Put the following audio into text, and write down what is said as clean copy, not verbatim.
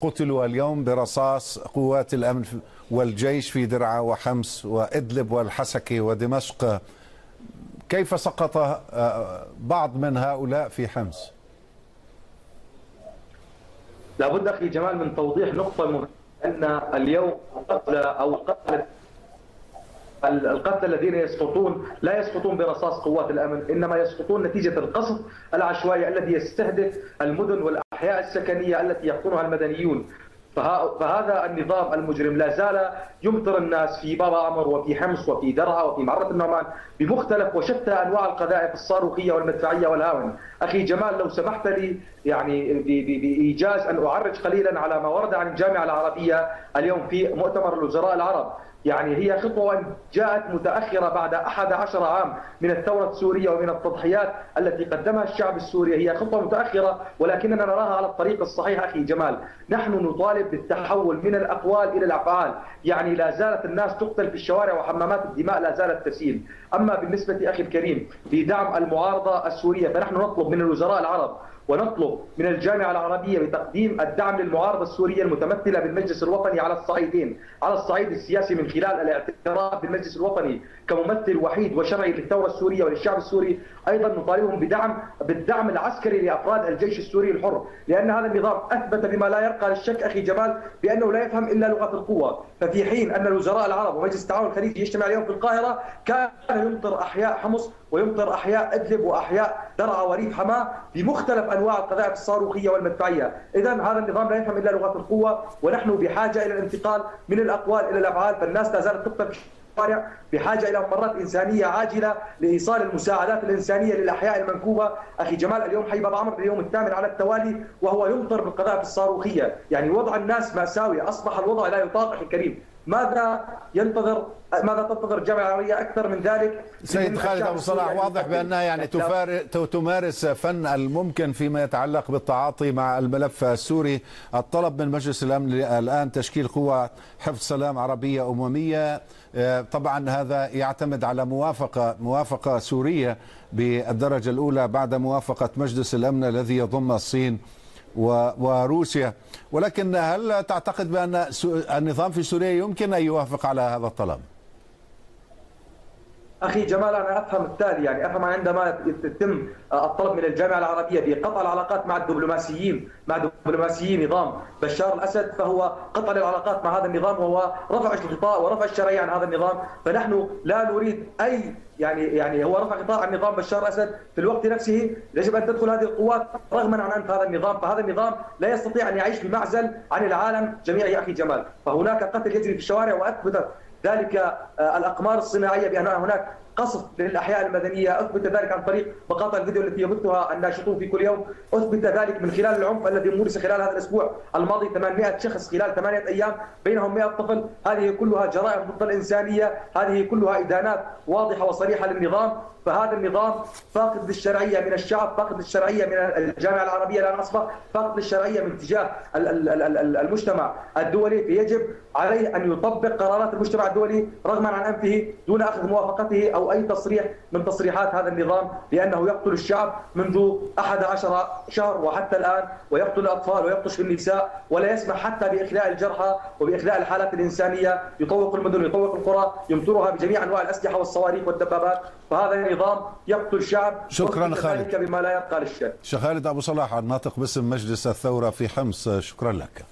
قتلوا اليوم برصاص قوات الأمن والجيش في درعا وحمص وإدلب والحسكة ودمشق. كيف سقط بعض من هؤلاء في حمص؟ لابد أخي جمال من توضيح نقطة مهمة، أن اليوم القتلى الذين يسقطون لا يسقطون برصاص قوات الأمن، إنما يسقطون نتيجة القصف العشوائي الذي يستهدف المدن والأحياء السكنية التي يقطنها المدنيون. فهذا النظام المجرم لا زال يمطر الناس في بابا عمر وفي حمص وفي درعا وفي معرة النعمان بمختلف وشتى انواع القذائف الصاروخيه والمدفعيه والهاون. اخي جمال لو سمحت لي يعني بايجاز ان اعرج قليلا على ما ورد عن الجامعه العربيه اليوم في مؤتمر الوزراء العرب. يعني هي خطوة جاءت متأخرة بعد 11 عام من الثورة السورية ومن التضحيات التي قدمها الشعب السوري. هي خطوة متأخرة ولكننا نراها على الطريق الصحيح أخي جمال. نحن نطالب بالتحول من الأقوال إلى الأفعال. يعني لا زالت الناس تقتل في الشوارع وحمامات الدماء لا زالت تسيل. أما بالنسبة أخي الكريم لدعم المعارضة السورية فنحن نطلب من الوزراء العرب ونطلب من الجامعة العربية بتقديم الدعم للمعارضة السورية المتمثلة بالمجلس الوطني على الصعيدين، على الصعيد السياسي من خلال الاعتراف بالمجلس الوطني كممثل وحيد وشرعي للثورة السورية وللشعب السوري. أيضا نطالبهم بالدعم العسكري لأفراد الجيش السوري الحر، لأن هذا النظام أثبت بما لا يرقى للشك أخي جمال بأنه لا يفهم إلا لغة القوة. ففي حين أن الوزراء العرب ومجلس التعاون الخليجي يجتمع اليوم في القاهرة، كان يمطر أحياء حمص ويمطر أحياء إدلب وأحياء درعا وريف حماة بمختلف أنواع القذائف الصاروخية والمدفعية. إذا هذا النظام لا يفهم إلا لغة القوة، ونحن بحاجة إلى الانتقال من الأقوال إلى الأفعال. فالناس لا زالت تقتل في الشوارع، بحاجة إلى ممرات إنسانية عاجلة لإيصال المساعدات الإنسانية للأحياء المنكوبة. أخي جمال اليوم حي باب عمر اليوم الثامن على التوالي وهو يمطر بالقذائف الصاروخية. يعني وضع الناس مأساوي، أصبح الوضع لا يطاق أخي الكريم. ماذا تنتظر الجامعة العربية أكثر من ذلك؟ سيد خالد أبو صلاح، واضح بأنها يعني تمارس فن الممكن فيما يتعلق بالتعاطي مع الملف السوري. الطلب من مجلس الأمن الآن تشكيل قوى حفظ سلام عربية أممية. طبعا هذا يعتمد على موافقة سورية بالدرجة الأولى بعد موافقة مجلس الأمن الذي يضم الصين وروسيا. ولكن هل تعتقد بأن النظام في سوريا يمكن أن يوافق على هذا الطلب؟ أخي جمال أنا أفهم التالي، يعني أفهم عندما يتم الطلب من الجامعة العربية بقطع العلاقات مع دبلوماسيين نظام بشار الأسد، فهو قطع العلاقات مع هذا النظام وهو رفع الغطاء ورفع الشرعية عن هذا النظام. فنحن لا نريد أي يعني هو رفع غطاء عن نظام بشار الأسد، في الوقت نفسه يجب أن تدخل هذه القوات رغما عن أنف هذا النظام. فهذا النظام لا يستطيع أن يعيش بمعزل عن العالم جميعا أخي جمال. فهناك قتل يجري في الشوارع وأثبتت ذلك الأقمار الصناعية بأن هناك قصف للأحياء المدنية. أثبت ذلك عن طريق مقاطع الفيديو التي يبثها الناشطون في كل يوم. أثبت ذلك من خلال العنف الذي مورس خلال هذا الأسبوع الماضي. 800 شخص خلال 8 أيام، بينهم 100 طفل. هذه كلها جرائم ضد الإنسانية، هذه كلها إدانات واضحة وصريحة للنظام. فهذا النظام فاقد للشرعية من الشعب، فاقد للشرعية من الجامعة العربية الآن أصبح فاقد للشرعية من تجاه المجتمع الدولي. فيجب عليه أن يطبق قرارات المجتمع الدولي رغما عن أنفه دون أخذ موافقته أو أي تصريح من تصريحات هذا النظام، لأنه يقتل الشعب منذ 11 شهر وحتى الآن، ويقتل الأطفال ويبطش في النساء، ولا يسمح حتى بإخلاء الجرحى وبإخلاء الحالات الإنسانية. يطوق المدن، يطوق القرى، يمطرها بجميع أنواع الأسلحة والصواريخ والدبابات. فهذا النظام يقتل الشعب. شكرا خالد. بما لا يرقى للشك. خالد أبو صلاح الناطق باسم مجلس الثورة في حمص، شكرا لك.